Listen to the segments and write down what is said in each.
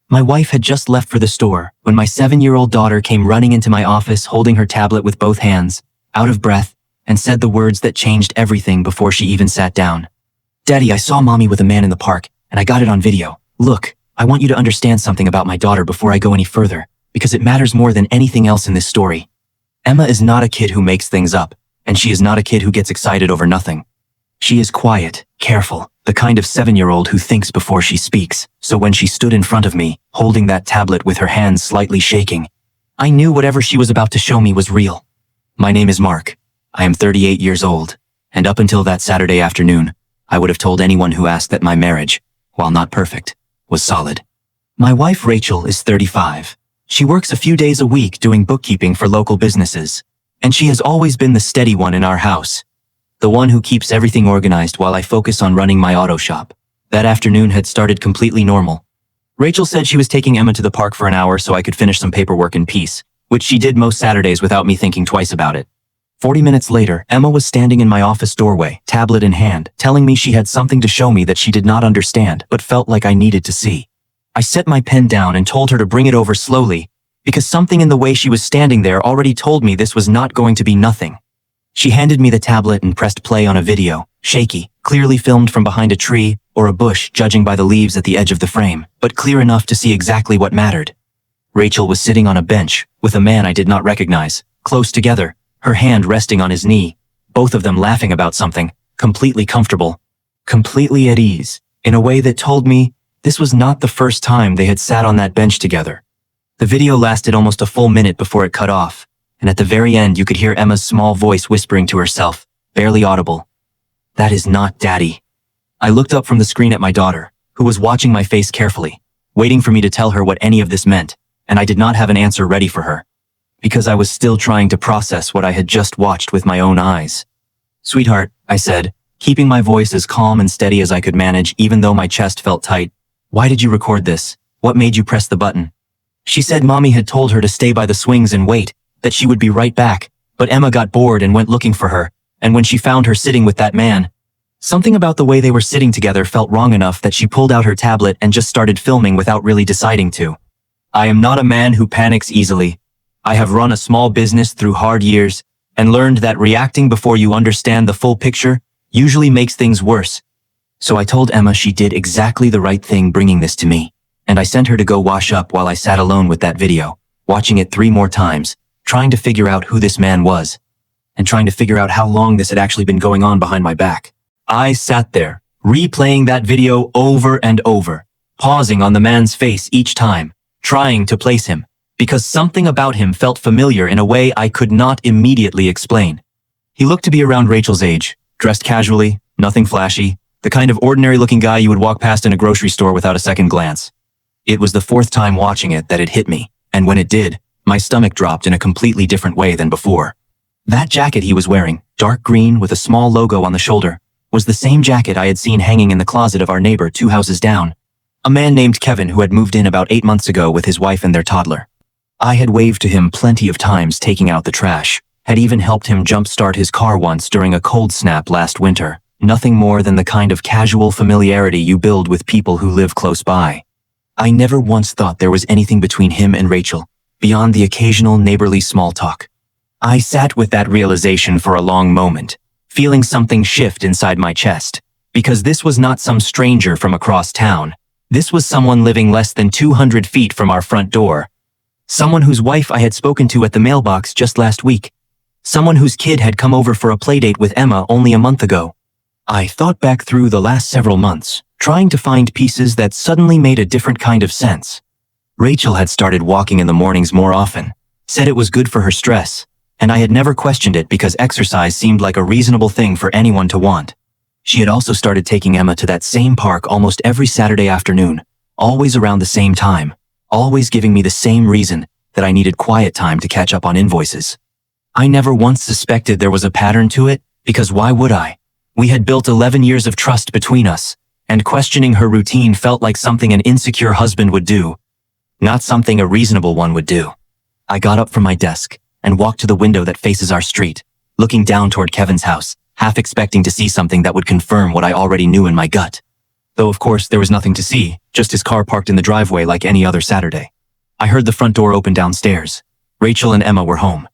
My wife had just left for the store when my 7-year-old daughter came running into my office holding her tablet with both hands, out of breath, and said the words that changed everything before she even sat down. "Daddy, I saw Mommy with a man in the park, and I got it on video. Look, I want you to understand something about my daughter before I go any further, because it matters more than anything else in this story. Emma is not a kid who makes things up, and she is not a kid who gets excited over nothing. She is quiet, careful, the kind of 7-year-old who thinks before she speaks. So when she stood in front of me, holding that tablet with her hands slightly shaking, I knew whatever she was about to show me was real. My name is Mark. I am 38 years old, and up until that Saturday afternoon, I would have told anyone who asked that my marriage, while not perfect, was solid. My wife Rachel is 35. She works a few days a week doing bookkeeping for local businesses, and she has always been the steady one in our house, the one who keeps everything organized while I focus on running my auto shop. That afternoon had started completely normal. Rachel said she was taking Emma to the park for an hour so I could finish some paperwork in peace, which she did most Saturdays without me thinking twice about it. 40 minutes later, Emma was standing in my office doorway, tablet in hand, telling me she had something to show me that she did not understand but felt like I needed to see. I set my pen down and told her to bring it over slowly, because something in the way she was standing there already told me this was not going to be nothing. She handed me the tablet and pressed play on a video, shaky, clearly filmed from behind a tree or a bush judging by the leaves at the edge of the frame, but clear enough to see exactly what mattered. Rachel was sitting on a bench with a man I did not recognize, close together, her hand resting on his knee, both of them laughing about something, completely comfortable, completely at ease, in a way that told me this was not the first time they had sat on that bench together. The video lasted almost a full minute before it cut off, and at the very end you could hear Emma's small voice whispering to herself, barely audible, "That is not Daddy." I looked up from the screen at my daughter, who was watching my face carefully, waiting for me to tell her what any of this meant, and I did not have an answer ready for her, because I was still trying to process what I had just watched with my own eyes. "Sweetheart," I said, keeping my voice as calm and steady as I could manage even though my chest felt tight, "why did you record this? What made you press the button?" She said Mommy had told her to stay by the swings and wait, that she would be right back, but Emma got bored and went looking for her, and when she found her sitting with that man, something about the way they were sitting together felt wrong enough that she pulled out her tablet and just started filming without really deciding to. I am not a man who panics easily. I have run a small business through hard years and learned that reacting before you understand the full picture usually makes things worse. So I told Emma she did exactly the right thing bringing this to me, and I sent her to go wash up while I sat alone with that video, watching it 3 more times, trying to figure out who this man was, and trying to figure out how long this had actually been going on behind my back. I sat there, replaying that video over and over, pausing on the man's face each time, trying to place him, because something about him felt familiar in a way I could not immediately explain. He looked to be around Rachel's age, dressed casually, nothing flashy, the kind of ordinary-looking guy you would walk past in a grocery store without a second glance. It was the 4th time watching it that it hit me, and when it did, my stomach dropped in a completely different way than before. That jacket he was wearing, dark green with a small logo on the shoulder, was the same jacket I had seen hanging in the closet of our neighbor 2 houses down, a man named Kevin who had moved in about 8 months ago with his wife and their toddler. I had waved to him plenty of times taking out the trash, had even helped him jump-start his car once during a cold snap last winter, nothing more than the kind of casual familiarity you build with people who live close by. I never once thought there was anything between him and Rachel, beyond the occasional neighborly small talk. I sat with that realization for a long moment, feeling something shift inside my chest, because this was not some stranger from across town. This was someone living less than 200 feet from our front door. Someone whose wife I had spoken to at the mailbox just last week. Someone whose kid had come over for a playdate with Emma only a month ago. I thought back through the last several months, trying to find pieces that suddenly made a different kind of sense. Rachel had started walking in the mornings more often, said it was good for her stress, and I had never questioned it because exercise seemed like a reasonable thing for anyone to want. She had also started taking Emma to that same park almost every Saturday afternoon, always around the same time, always giving me the same reason that I needed quiet time to catch up on invoices. I never once suspected there was a pattern to it, because why would I? We had built 11 years of trust between us, and questioning her routine felt like something an insecure husband would do, not something a reasonable one would do. I got up from my desk and walked to the window that faces our street, looking down toward Kevin's house, half expecting to see something that would confirm what I already knew in my gut. though of course there was nothing to see, just his car parked in the driveway like any other Saturday. I heard the front door open downstairs. Rachel and Emma were home.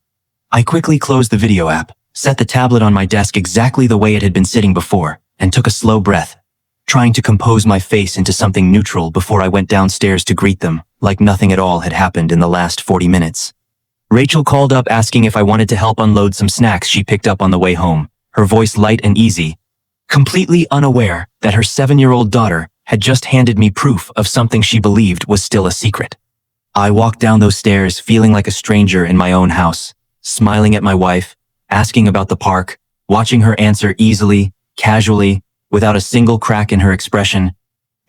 I quickly closed the video app, set the tablet on my desk exactly the way it had been sitting before, and took a slow breath, trying to compose my face into something neutral before I went downstairs to greet them, like nothing at all had happened in the last 40 minutes. Rachel called up asking if I wanted to help unload some snacks she picked up on the way home, her voice light and easy, completely unaware that her 7-year-old daughter had just handed me proof of something she believed was still a secret. I walked down those stairs feeling like a stranger in my own house, smiling at my wife, asking about the park, watching her answer easily, casually, without a single crack in her expression,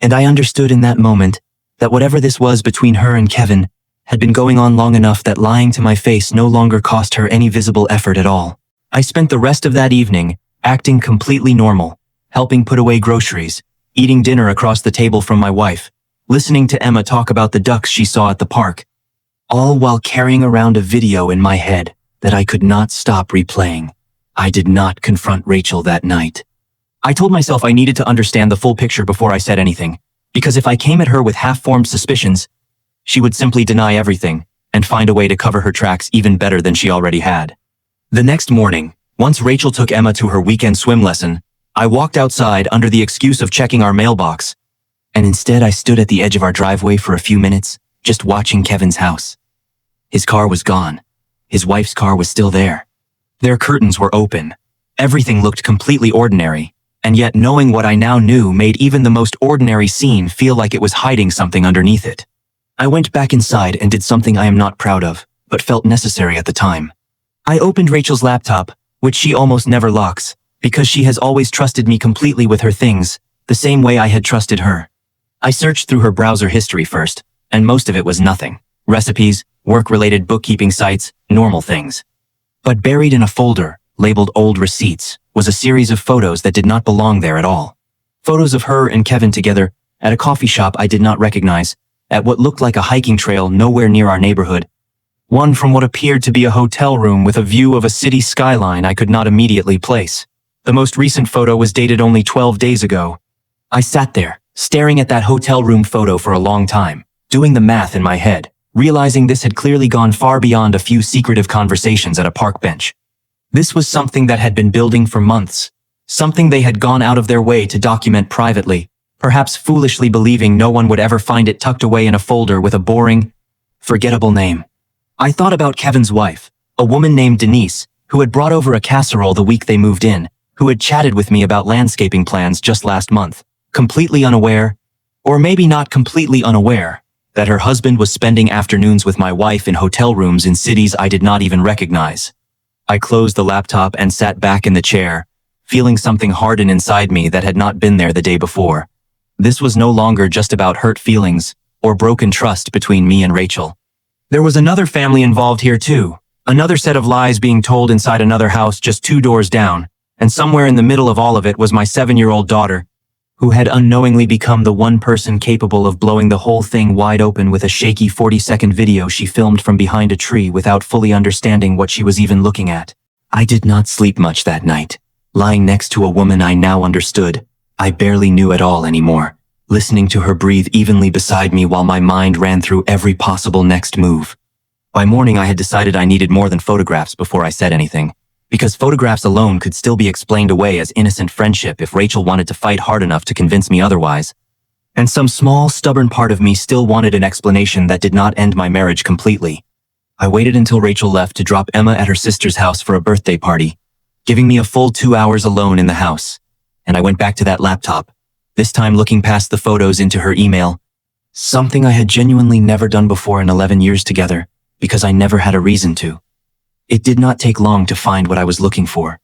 and I understood in that moment that whatever this was between her and Kevin had been going on long enough that lying to my face no longer cost her any visible effort at all. I spent the rest of that evening acting completely normal, helping put away groceries, eating dinner across the table from my wife, listening to Emma talk about the ducks she saw at the park, all while carrying around a video in my head that I could not stop replaying. I did not confront Rachel that night. I told myself I needed to understand the full picture before I said anything, because if I came at her with half-formed suspicions, she would simply deny everything and find a way to cover her tracks even better than she already had. The next morning, once Rachel took Emma to her weekend swim lesson, I walked outside under the excuse of checking our mailbox, and instead I stood at the edge of our driveway for a few minutes, just watching Kevin's house. His car was gone. His wife's car was still there. Their curtains were open. Everything looked completely ordinary, and yet knowing what I now knew made even the most ordinary scene feel like it was hiding something underneath it. I went back inside and did something I am not proud of, but felt necessary at the time. I opened Rachel's laptop, which she almost never locks, because she has always trusted me completely with her things, the same way I had trusted her. I searched through her browser history first, and most of it was nothing. Recipes, work-related bookkeeping sites, normal things. But buried in a folder, labeled Old Receipts, was a series of photos that did not belong there at all. Photos of her and Kevin together, at a coffee shop I did not recognize, at what looked like a hiking trail nowhere near our neighborhood. One from what appeared to be a hotel room with a view of a city skyline I could not immediately place. The most recent photo was dated only 12 days ago. I sat there, staring at that hotel room photo for a long time, doing the math in my head, realizing this had clearly gone far beyond a few secretive conversations at a park bench. This was something that had been building for months, something they had gone out of their way to document privately, perhaps foolishly believing no one would ever find it tucked away in a folder with a boring, forgettable name. I thought about Kevin's wife, a woman named Denise, who had brought over a casserole the week they moved in, who had chatted with me about landscaping plans just last month, completely unaware, or maybe not completely unaware, that her husband was spending afternoons with my wife in hotel rooms in cities I did not even recognize. I closed the laptop and sat back in the chair, feeling something harden inside me that had not been there the day before. This was no longer just about hurt feelings or broken trust between me and Rachel. There was another family involved here too, another set of lies being told inside another house just 2 doors down, and somewhere in the middle of all of it was my 7-year-old daughter, who had unknowingly become the one person capable of blowing the whole thing wide open with a shaky 40-second video she filmed from behind a tree without fully understanding what she was even looking at. I did not sleep much that night, lying next to a woman I now understood, I barely knew at all anymore, listening to her breathe evenly beside me while my mind ran through every possible next move. By morning I had decided I needed more than photographs before I said anything, because photographs alone could still be explained away as innocent friendship if Rachel wanted to fight hard enough to convince me otherwise. And some small, stubborn part of me still wanted an explanation that did not end my marriage completely. I waited until Rachel left to drop Emma at her sister's house for a birthday party, giving me a full 2 hours alone in the house. And I went back to that laptop, this time looking past the photos into her email, something I had genuinely never done before in 11 years together, because I never had a reason to. It did not take long to find what I was looking for.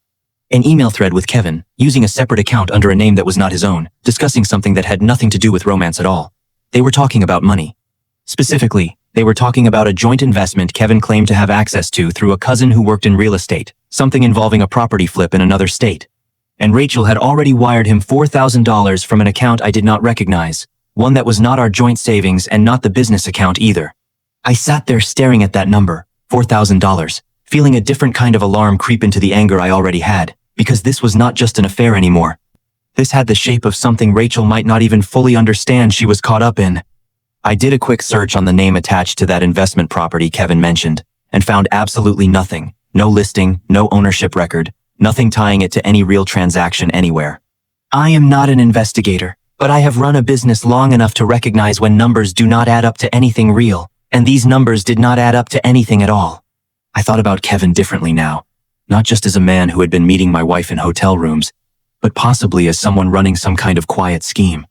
An email thread with Kevin, using a separate account under a name that was not his own, discussing something that had nothing to do with romance at all. They were talking about money. Specifically, they were talking about a joint investment Kevin claimed to have access to through a cousin who worked in real estate, something involving a property flip in another state. And Rachel had already wired him $4,000 from an account I did not recognize, one that was not our joint savings and not the business account either. I sat there staring at that number, $4,000. Feeling a different kind of alarm creep into the anger I already had, because this was not just an affair anymore. This had the shape of something Rachel might not even fully understand she was caught up in. I did a quick search on the name attached to that investment property Kevin mentioned, and found absolutely nothing. No listing, no ownership record, nothing tying it to any real transaction anywhere. I am not an investigator, but I have run a business long enough to recognize when numbers do not add up to anything real, and these numbers did not add up to anything at all. I thought about Kevin differently now, not just as a man who had been meeting my wife in hotel rooms, but possibly as someone running some kind of quiet scheme,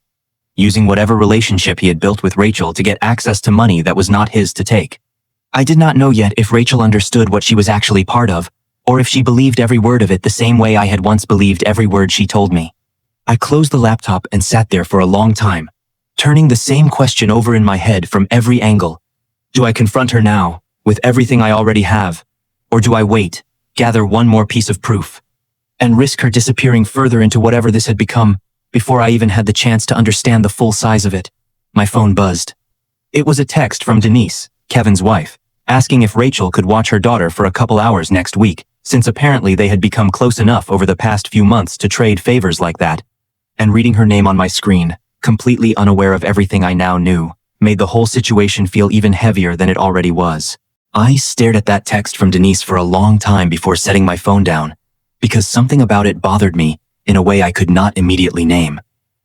using whatever relationship he had built with Rachel to get access to money that was not his to take. I did not know yet if Rachel understood what she was actually part of, or if she believed every word of it the same way I had once believed every word she told me. I closed the laptop and sat there for a long time, turning the same question over in my head from every angle. Do I confront her now, with everything I already have, or do I wait, gather one more piece of proof, and risk her disappearing further into whatever this had become, before I even had the chance to understand the full size of it? My phone buzzed. It was a text from Denise, Kevin's wife, asking if Rachel could watch her daughter for a couple hours next week, since apparently they had become close enough over the past few months to trade favors like that. And reading her name on my screen, completely unaware of everything I now knew, made the whole situation feel even heavier than it already was. I stared at that text from Denise for a long time before setting my phone down, because something about it bothered me in a way I could not immediately name.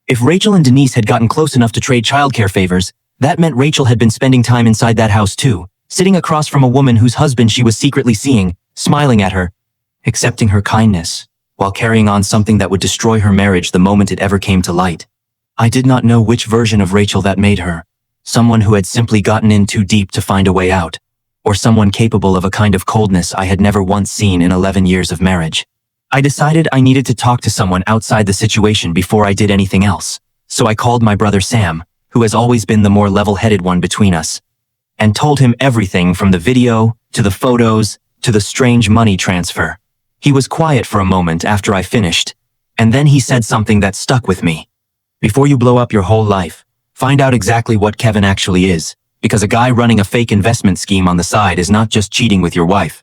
If Rachel and Denise had gotten close enough to trade childcare favors, that meant Rachel had been spending time inside that house too, sitting across from a woman whose husband she was secretly seeing, smiling at her, accepting her kindness, while carrying on something that would destroy her marriage the moment it ever came to light. I did not know which version of Rachel that made her, someone who had simply gotten in too deep to find a way out, or someone capable of a kind of coldness I had never once seen in 11 years of marriage. I decided I needed to talk to someone outside the situation before I did anything else, so I called my brother Sam, who has always been the more level-headed one between us, and told him everything from the video, to the photos, to the strange money transfer. He was quiet for a moment after I finished, and then he said something that stuck with me. Before you blow up your whole life, find out exactly what Kevin actually is, because a guy running a fake investment scheme on the side is not just cheating with your wife.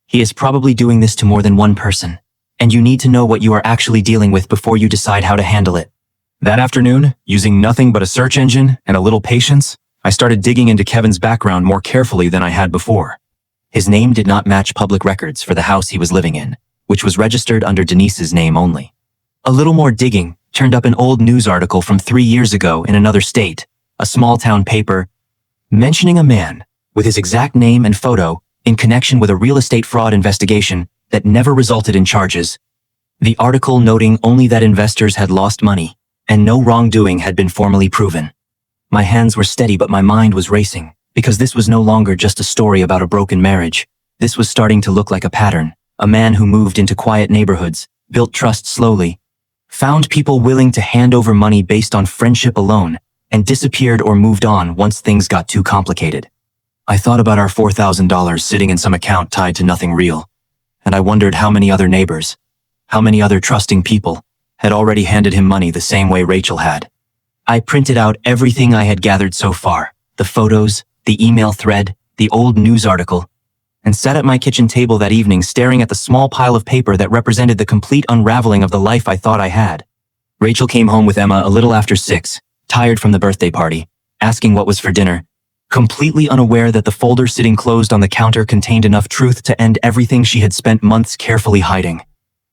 He is probably doing this to more than one person, and you need to know what you are actually dealing with before you decide how to handle it. That afternoon, using nothing but a search engine and a little patience, I started digging into Kevin's background more carefully than I had before. His name did not match public records for the house he was living in, which was registered under Denise's name only. A little more digging turned up an old news article from 3 years ago in another state, a small-town paper, mentioning a man with his exact name and photo in connection with a real estate fraud investigation that never resulted in charges. The article noting only that investors had lost money and no wrongdoing had been formally proven. My hands were steady, but my mind was racing, because this was no longer just a story about a broken marriage. This was starting to look like a pattern. A man who moved into quiet neighborhoods, built trust slowly, found people willing to hand over money based on friendship alone, and disappeared or moved on once things got too complicated. I thought about our $4,000 sitting in some account tied to nothing real, and I wondered how many other neighbors, how many other trusting people, had already handed him money the same way Rachel had. I printed out everything I had gathered so far, the photos, the email thread, the old news article, and sat at my kitchen table that evening staring at the small pile of paper that represented the complete unraveling of the life I thought I had. Rachel came home with Emma a little after 6, tired from the birthday party, asking what was for dinner, completely unaware that the folder sitting closed on the counter contained enough truth to end everything she had spent months carefully hiding.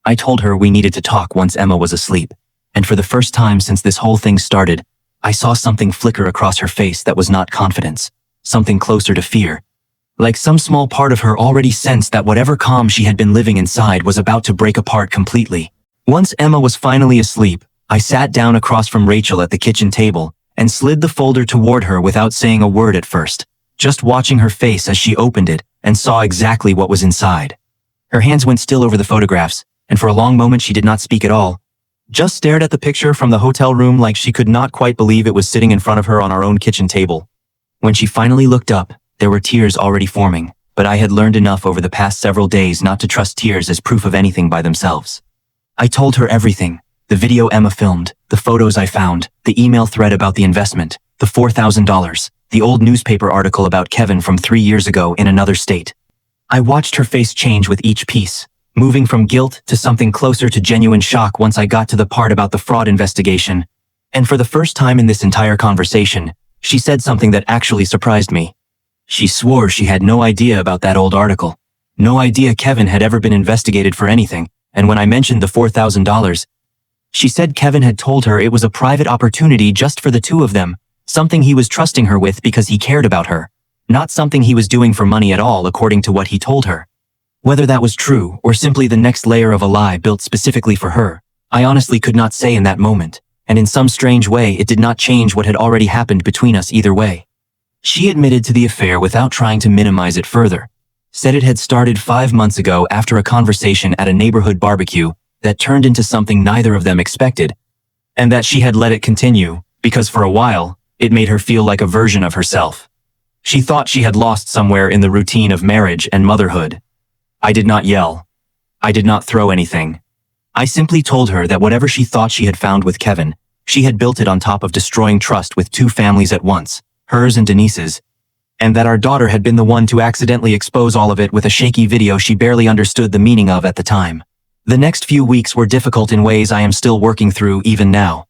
I told her we needed to talk once Emma was asleep, and for the first time since this whole thing started, I saw something flicker across her face that was not confidence, something closer to fear. Like some small part of her already sensed that whatever calm she had been living inside was about to break apart completely. Once Emma was finally asleep, I sat down across from Rachel at the kitchen table and slid the folder toward her without saying a word at first, just watching her face as she opened it and saw exactly what was inside. Her hands went still over the photographs, and for a long moment she did not speak at all, just stared at the picture from the hotel room like she could not quite believe it was sitting in front of her on our own kitchen table. When she finally looked up, there were tears already forming, but I had learned enough over the past several days not to trust tears as proof of anything by themselves. I told her everything, the video Emma filmed, the photos I found, the email thread about the investment, the $4,000, the old newspaper article about Kevin from 3 years ago in another state. I watched her face change with each piece, moving from guilt to something closer to genuine shock once I got to the part about the fraud investigation. And for the first time in this entire conversation, she said something that actually surprised me. She swore she had no idea about that old article. No idea Kevin had ever been investigated for anything, and when I mentioned the $4,000, she said Kevin had told her it was a private opportunity just for the two of them, something he was trusting her with because he cared about her, not something he was doing for money at all according to what he told her. Whether that was true or simply the next layer of a lie built specifically for her, I honestly could not say in that moment, and in some strange way it did not change what had already happened between us either way. She admitted to the affair without trying to minimize it further, said it had started 5 months ago after a conversation at a neighborhood barbecue that turned into something neither of them expected, and that she had let it continue because for a while, it made her feel like a version of herself. She thought she had lost somewhere in the routine of marriage and motherhood. I did not yell. I did not throw anything. I simply told her that whatever she thought she had found with Kevin, she had built it on top of destroying trust with two families at once, hers and Denise's, and that our daughter had been the one to accidentally expose all of it with a shaky video she barely understood the meaning of at the time. The next few weeks were difficult in ways I am still working through even now.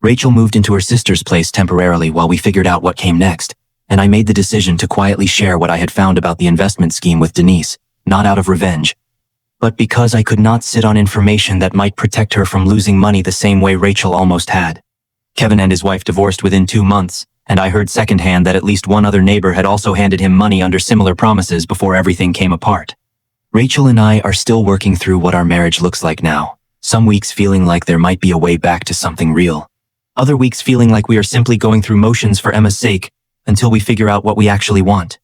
Rachel moved into her sister's place temporarily while we figured out what came next, and I made the decision to quietly share what I had found about the investment scheme with Denise, not out of revenge, but because I could not sit on information that might protect her from losing money the same way Rachel almost had. Kevin and his wife divorced within 2 months, and I heard secondhand that at least one other neighbor had also handed him money under similar promises before everything came apart. Rachel and I are still working through what our marriage looks like now, some weeks feeling like there might be a way back to something real. Other weeks feeling like we are simply going through motions for Emma's sake until we figure out what we actually want.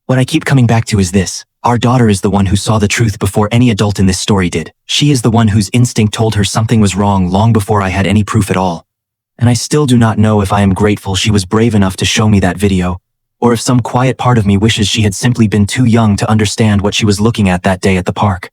What I keep coming back to is this. Our daughter is the one who saw the truth before any adult in this story did. She is the one whose instinct told her something was wrong long before I had any proof at all. And I still do not know if I am grateful she was brave enough to show me that video, or if some quiet part of me wishes she had simply been too young to understand what she was looking at that day at the park.